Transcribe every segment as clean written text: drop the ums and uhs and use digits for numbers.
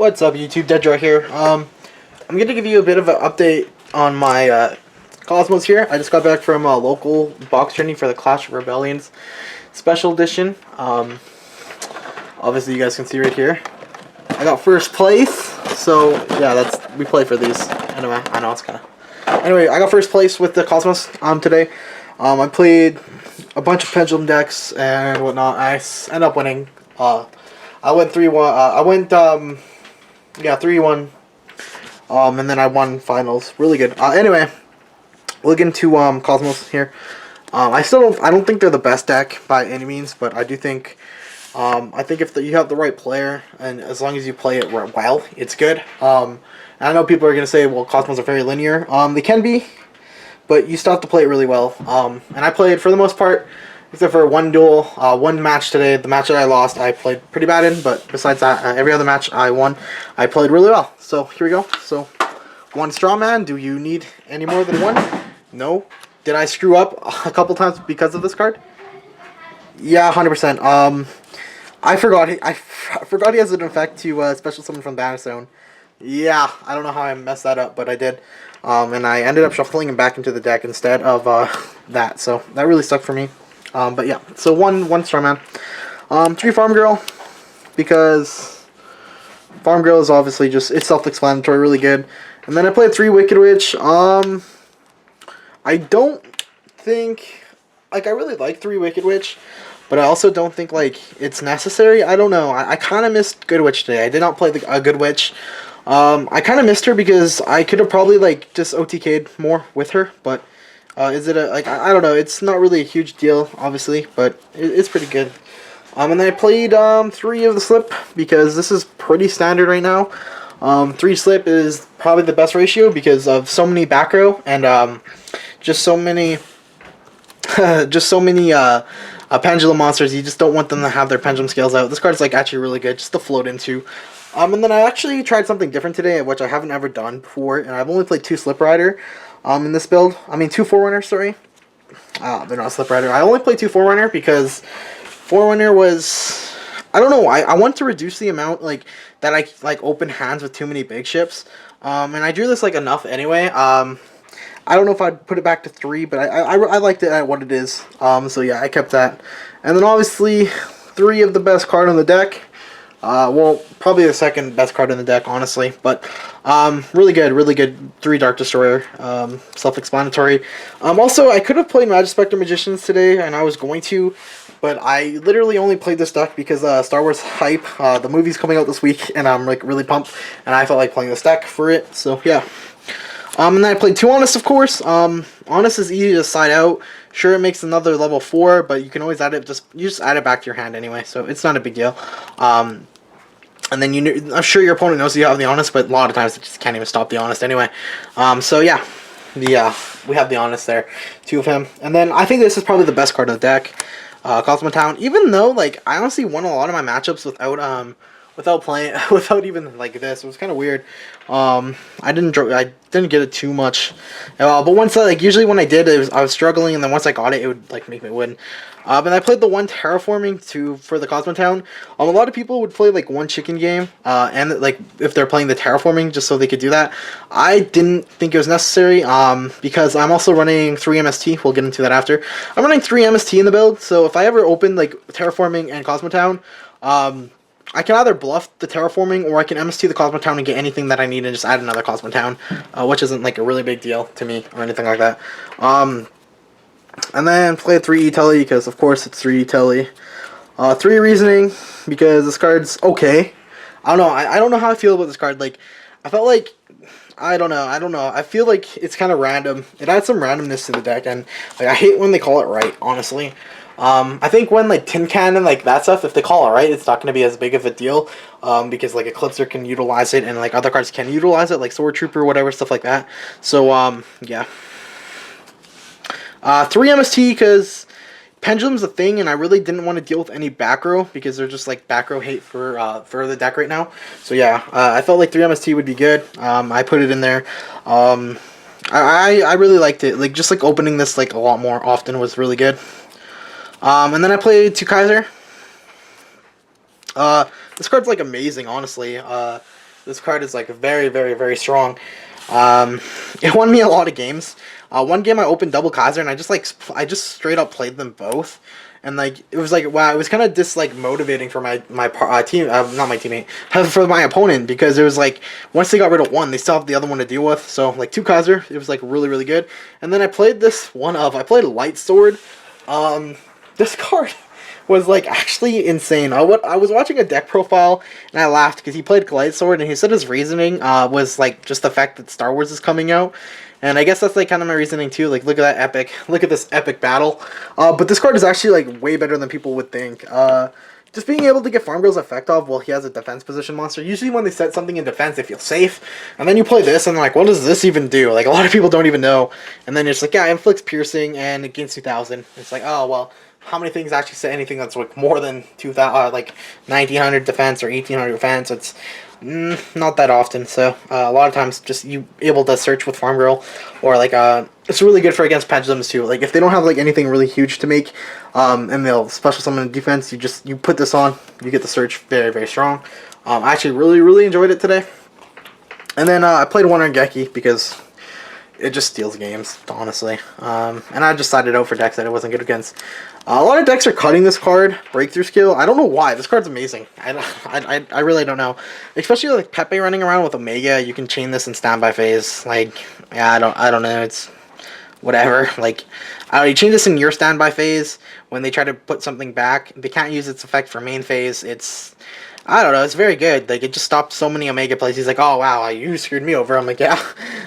What's up, YouTube? Deadjar here. I'm gonna give you a bit of an update on my Cosmos here. I just got back from a local box training for the Clash of Rebellions Special Edition. Obviously, you guys can see right here. I got first place, so yeah, we play for these. Anyway, I know it's kind of. Anyway, I got first place with the Cosmos today. I played a bunch of pendulum decks and whatnot. I ended up winning. I went 3-1. I went 3-1. And then I won finals. Really good. Anyway, we'll get into Cosmos here. I don't think they're the best deck by any means, but I do think I think if you have the right player and as long as you play it well, it's good. And I know people are gonna say, well, Cosmos are very linear. They can be, but you still have to play it really well. And I played for the most part. Except for one duel, one match today. The match that I lost, I played pretty bad in. But besides that, every other match I won, I played really well. So here we go. So one straw man. Do you need any more than one? No. Did I screw up a couple times because of this card? Yeah, 100%. I forgot. I forgot he has an effect to special summon from Banner Zone. Yeah, I don't know how I messed that up, but I did. And I ended up shuffling him back into the deck instead of that. So that really sucked for me. But yeah, so one Starman. 3 Farm Girl, because Farm Girl is obviously it's self-explanatory, really good. And then I played 3 Wicked Witch. I don't think, I really like 3 Wicked Witch, but I also don't think, it's necessary. I don't know. I kind of missed Good Witch today. I did not play a Good Witch. I kind of missed her because I could have probably, just OTK'd more with her, but is it I don't know, it's not really a huge deal, obviously, but it's pretty good. And then I played 3 of the Slip, because this is pretty standard right now. 3 Slip is probably the best ratio because of so many back row, and just so many pendulum monsters. You just don't want them to have their pendulum scales out. This card is actually really good just to float into. And then I actually tried something different today, which I haven't ever done before, and I've only played 2 Slip Rider in this build. I mean, 2 Forerunner, sorry. They're not Slip Rider. I only played 2 Forerunner because Forerunner was, I don't know, I want to reduce the amount, that I, open hands with too many big ships. And I drew this, enough anyway. I don't know if I'd put it back to 3, but I liked it at what it is. So yeah, I kept that. And then obviously, 3 of the best card on the deck. Well, probably the second best card in the deck, honestly, but really good 3 Dark Destroyer, self-explanatory. Also, I could have played Magic Spectre Magicians today, and I was going to, but I literally only played this deck because Star Wars Hype, the movie's coming out this week, and I'm really pumped, and I felt like playing this deck for it, so yeah. And then I played 2 Honest, of course. Honest is easy to side out. Sure, it makes another level 4, but you can always add it. You just add it back to your hand anyway, so it's not a big deal. And then I'm sure your opponent knows you have the Honest, but a lot of times it just can't even stop the Honest anyway. So yeah, we have the Honest there, 2 of him. And then I think this is probably the best card of the deck, Cosmo Town. Even though I honestly won a lot of my matchups without even this. It was kind of weird. I didn't get it too much, but once usually when I did, I was struggling, and then once I got it, it would make me win. And I played the 1 Terraforming for the Cosmo Town. A lot of people would play 1 chicken game, and if they're playing the Terraforming just so they could do that. I didn't think it was necessary, because I'm also running 3 MST. We'll get into that after. I'm running 3 MST in the build, so if I ever open Terraforming and Cosmo Town, I can either bluff the Terraforming, or I can MST the Cosmo Town and get anything that I need and just add another Cosmo Town, which isn't a really big deal to me or anything like that. And then play 3 E-Telly because of course it's 3 E-Telly. 3 Reasoning because this card's okay. I don't know. I don't know how I feel about this card. I felt I don't know. I feel it's kind of random. It adds some randomness to the deck, and I hate when they call it right, honestly. I think when Tin Cannon, that stuff, if they call it right, it's not going to be as big of a deal, because Eclipser can utilize it, and other cards can utilize it, like Sword Trooper, whatever, stuff like that. So yeah. 3 MST because Pendulum's a thing, and I really didn't want to deal with any back row because they're just back row hate for the deck right now. So yeah, I felt 3 MST would be good. I put it in there. I really liked it. Just opening this a lot more often was really good. And then I played 2 Kaiser. This card's amazing, honestly. This card is like very, very, very strong. It won me a lot of games. One game I opened double Kaiser and I just straight up played them both, and like it was like wow, it was kind of just like motivating for my team, not my teammate, for my opponent, because it was like once they got rid of one, they still have the other one to deal with. So like two Kaiser, it was like really, really good. And then I played I played Light Sword. This card was like actually insane. I was watching a deck profile and I laughed because he played Light Sword and he said his reasoning was like just the fact that Star Wars is coming out. And I guess that's like kind of my reasoning too. Like, look at that epic, look at this epic battle. But this card is actually like way better than people would think. Just being able to get Farm Girl's effect off while he has a defense position monster. Usually when they set something in defense, they feel safe. And then you play this and they're like, what does this even do? Like, a lot of people don't even know. And then it's like, yeah, it inflicts piercing and it gains 2,000. It's like, oh, well, how many things actually say anything that's like more than 2,000, like 1,900 defense or 1,800 defense? It's not that often. So a lot of times, just you able to search with Farm Girl, or like it's really good for against pendulums too. Like if they don't have like anything really huge to make, and they'll special summon defense, you put this on, you get the search very, very strong. I actually really, really enjoyed it today. And then I played Wonder Geki because it just steals games, honestly. And I just decided out for decks that it wasn't good against. A lot of decks are cutting this card, Breakthrough Skill. I don't know why. This card's amazing. I really don't know. Especially like Pepe running around with Omega, you can chain this in standby phase. Like, yeah, I don't know. It's whatever. Like, you change this in your standby phase when they try to put something back. They can't use its effect for main phase. I don't know, it's very good. Like, it just stopped so many Omega plays. He's like, oh, wow, you screwed me over. I'm like, yeah.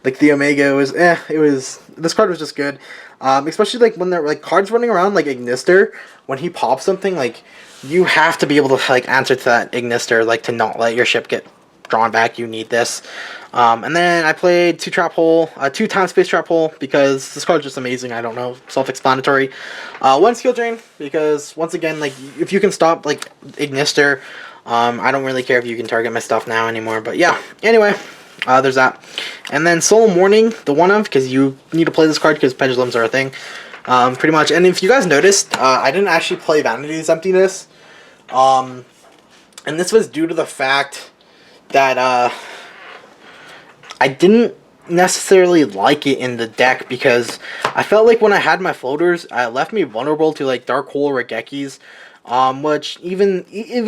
Like, the Omega was, this card was just good. Especially, like, when there are, like, cards running around, like Ignister, when he pops something, like, you have to be able to, like, answer to that Ignister, like, to not let your ship get drawn back. You need this. And then I played two time space trap hole, because this card's just amazing. I don't know, self-explanatory. One skill drain, because, once again, like, if you can stop, like, Ignister, I don't really care if you can target my stuff now anymore, but yeah. Anyway, there's that. And then Solemn Warning, the one of, because you need to play this card because pendulums are a thing. Pretty much. And if you guys noticed, I didn't actually play Vanity's Emptiness. And this was due to the fact that I didn't necessarily like it in the deck, because I felt like when I had my floaters, it left me vulnerable to like Dark Hole or Gekis. Which even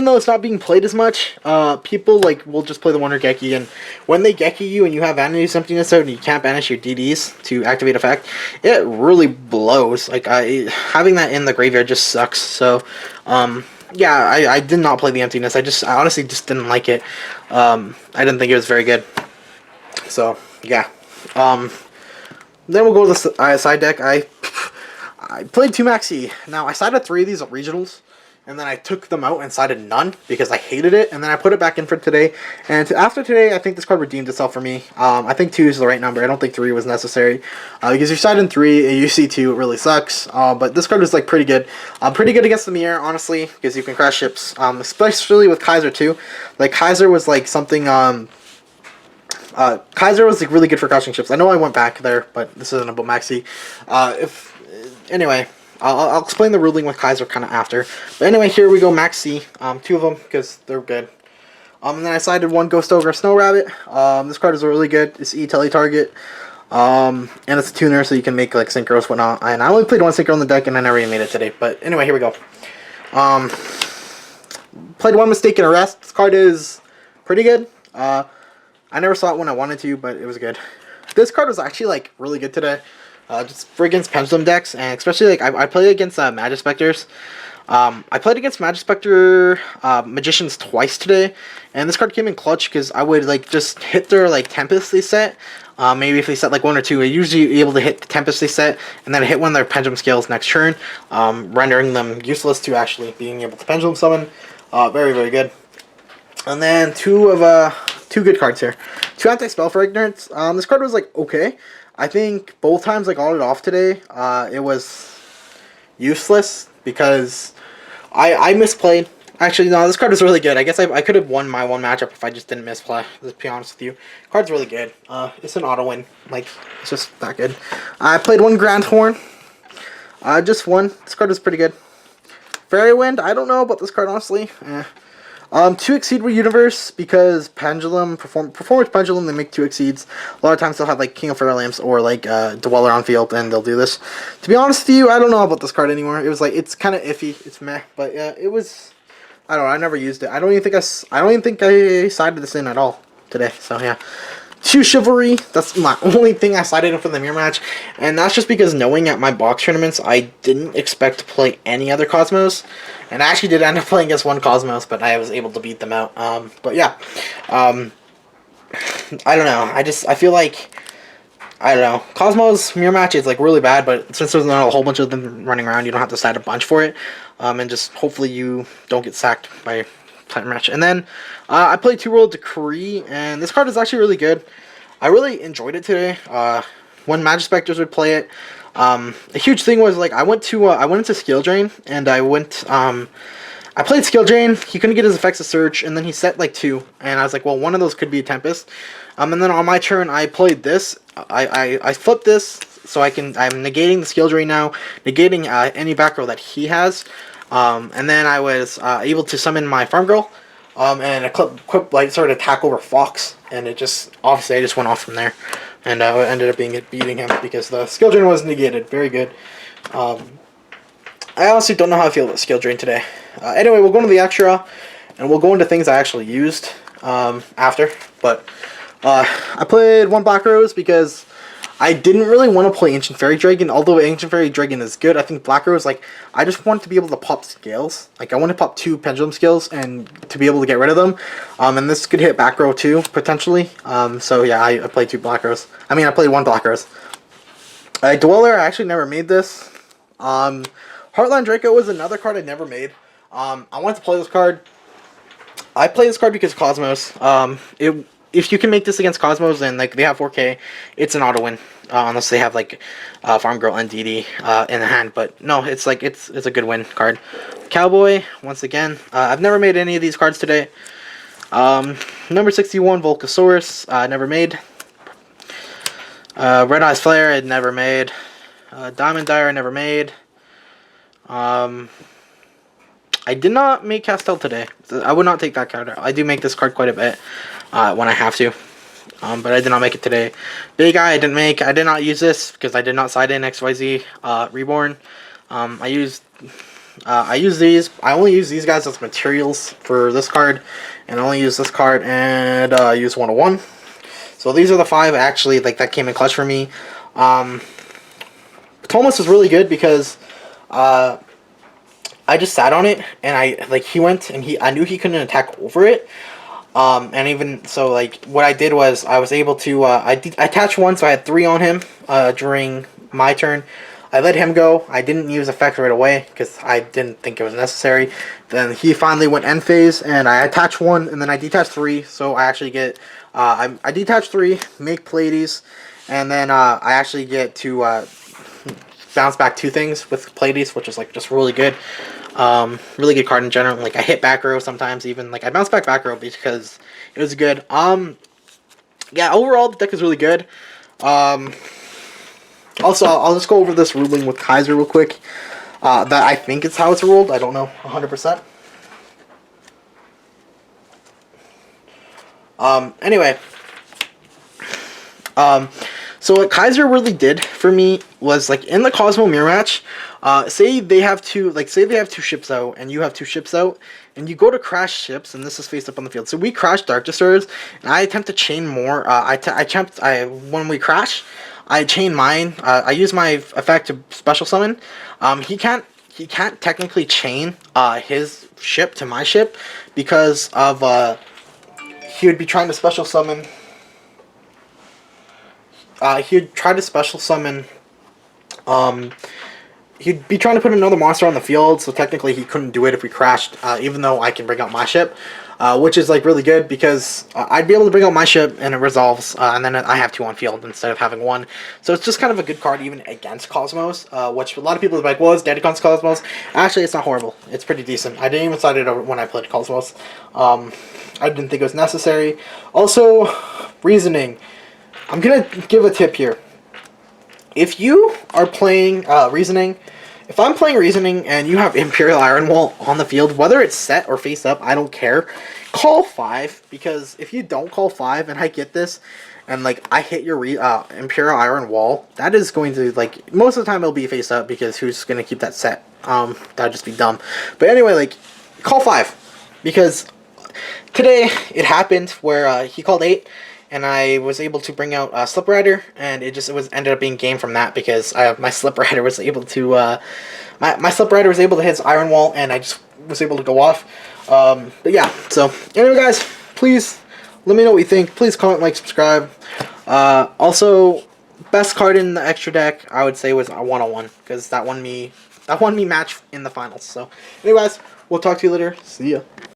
though it's not being played as much, people like will just play the Wonder Geki, and when they Geki you and you have Vanity's Emptiness out and you can't banish your DDs to activate effect, it really blows. Like having that in the graveyard just sucks. So yeah, I did not play the Emptiness. I honestly just didn't like it. I didn't think it was very good. So yeah. Then we'll go to the side deck. I played 2 Maxi. Now I sided 3 of these regionals, and then I took them out and sided none because I hated it, and then I put it back in for today. And after today, I think this card redeemed itself for me. I think 2 is the right number. I don't think 3 was necessary, because you're siding 3 and you see 2, it really sucks. But this card is like pretty good. Pretty good against the mirror, honestly, because you can crash ships, especially with Kaiser too. Like Kaiser was like something. Kaiser was like really good for crashing ships. I know I went back there, but this isn't about Maxi. Anyway, I'll explain the ruling with Kaiser kind of after. But anyway, here we go, Maxi. 2 of them, because they're good. And then I sided 1 Ghost Ogre Snow Rabbit. This card is really good. It's E-Tele target. And it's a tuner, so you can make like synchros, whatnot. And I only played 1 synchro on the deck, and I never even made it today. But anyway, here we go. Played 1 Mistaken Arrest. This card is pretty good. I never saw it when I wanted to, but it was good. This card was actually like really good today. Just for against pendulum decks, and especially like I played against Magispectors. I played against Magispector Magicians twice today, and this card came in clutch because I would like just hit their like Tempest they set. Maybe if they set like 1 or 2, I usually able to hit the Tempest they set, and then I hit one of their Pendulum Scales next turn, rendering them useless to actually being able to Pendulum Summon. Very, very good. And then 2 good cards here. 2 Anti-Spell for Ignorance. This card was like okay. I think both times I got it off today, it was useless because I misplayed. Actually, no, this card is really good. I guess I could have won my 1 matchup if I just didn't misplay. Let's be honest with you. Card's really good. It's an auto win. Like, it's just that good. I played 1 Grand Horn. Just 1. This card is pretty good. Fairy Wind, I don't know about this card, honestly. Two Exceed Universe, because Pendulum, Performance Pendulum, they make two Exceeds. A lot of times they'll have like King of Fire Lamps or like Dweller on field, and they'll do this. To be honest with you, I don't know about this card anymore. It was like, it's kind of iffy, it's meh, but yeah, it was, I don't know, I never used it. I don't even think I sided this in at all today, so yeah. Two Chivalry, that's my only thing I sided in for the mirror match, and that's just because knowing at my box tournaments, I didn't expect to play any other Cosmos, and I actually did end up playing against one Cosmos, but I was able to beat them out. But yeah, I don't know, I feel like, I don't know, Cosmos mirror match is like really bad, but since there's not a whole bunch of them running around, you don't have to side a bunch for it, and just hopefully you don't get sacked by time match. And then I played Two World Decree, and this card is actually really good. I really enjoyed it today. When Magic Specters would play it, the huge thing was like I went into Skill Drain, and I played Skill Drain. He couldn't get his effects to search, and then he set like two, and I was like, well, one of those could be a Tempest. And then on my turn, I played this. I flipped this, so I'm negating the Skill Drain now, negating any back row that he has. And then I was able to summon my Farm Girl, and equip Light Sword attack over Fox, and it just, obviously I just went off from there, and I ended up beating him because the Skill Drain was negated. Very good. I honestly don't know how I feel about Skill Drain today. Anyway, we'll go into the extra, and we'll go into things I actually used after, but I played one Black Rose because I didn't really want to play Ancient Fairy Dragon, although Ancient Fairy Dragon is good. I think Black Rose, like, I just want to be able to pop scales. Like, I want to pop two Pendulum Scales and to be able to get rid of them. And this could hit back row too, potentially. So yeah, I played two Black Rose. I mean, I played one Black Rose. Dweller, I actually never made this. Heartland Draco was another card I never made. I wanted to play this card. I play this card because Cosmos. If you can make this against Cosmos and like they have 4K, it's an auto win. Unless they have like Farm Girl and DD in the hand, but no, it's like it's a good win card. Cowboy, once again, I've never made any of these cards today. Number 61, Volcasaurus, never made. Red Eyes Flare, I never made. Diamond Dyer, I never made. I did not make Castel today. I would not take that card. I do make this card quite a bit when I have to. But I did not make it today. Big Eye I didn't make. I did not use this because I did not side in XYZ Reborn. I used these. I only use these guys as materials for this card, and I only use this card and use 101. So these are the 5 actually like that came in clutch for me. Thomas was really good because I just sat on it, and he went and I knew he couldn't attack over it. And even so, like, what I did was I was able to I attached one, so I had 3 on him during my turn. I let him go. I didn't use effect right away because I didn't think it was necessary. Then he finally went end phase, and I attached 1, and then I detached 3. So I actually get I detach 3, make Pleiades, and then I actually get to bounce back 2 things with Pleiades, which is like just really good. Really good card in general. Like, I hit back row sometimes, even like I bounce back row because it was good. Yeah, overall the deck is really good. Also, I'll just go over this ruling with Kaiser real quick. That I think it's how it's ruled. I don't know 100%. Anyway. So what Kaiser really did for me was, like, in the Cosmo mirror match, say they have two ships out, and you have 2 ships out, and you go to crash ships, and this is faced up on the field. So we crash Dark Destroyers, and I attempt to chain more. When we crash, I chain mine. I use my effect to special summon. He can't technically chain his ship to my ship because of he would be trying to special summon. He'd try to special summon. He'd be trying to put another monster on the field, so technically he couldn't do it if we crashed, even though I can bring out my ship, which is like really good because I'd be able to bring out my ship and it resolves, and then I have 2 on field instead of having 1. So it's just kind of a good card even against Cosmos, which a lot of people are like, well, it's dead against Cosmos. Actually, it's not horrible. It's pretty decent. I didn't even side it over when I played Cosmos. I didn't think it was necessary. Also, reasoning. I'm going to give a tip here. If you are playing Reasoning if I'm playing Reasoning and you have Imperial Iron Wall on the field, whether it's set or face up, I don't care. Call 5, because if you don't call 5 and I get this, and like I hit your Imperial Iron Wall, that is going to, like, most of the time it'll be face up, because who's gonna keep that set? That'd just be dumb. But anyway, like, call 5, because today it happened where he called 8. And I was able to bring out Slip Rider, and it ended up being game from that, because my Slip Rider was able to my Slip Rider was able to hit his Iron Wall, and I just was able to go off. But yeah, so anyway, guys, please let me know what you think. Please comment, like, subscribe. Also, best card in the extra deck I would say was a 101, because that won me match in the finals. So anyway, guys, we'll talk to you later. See ya.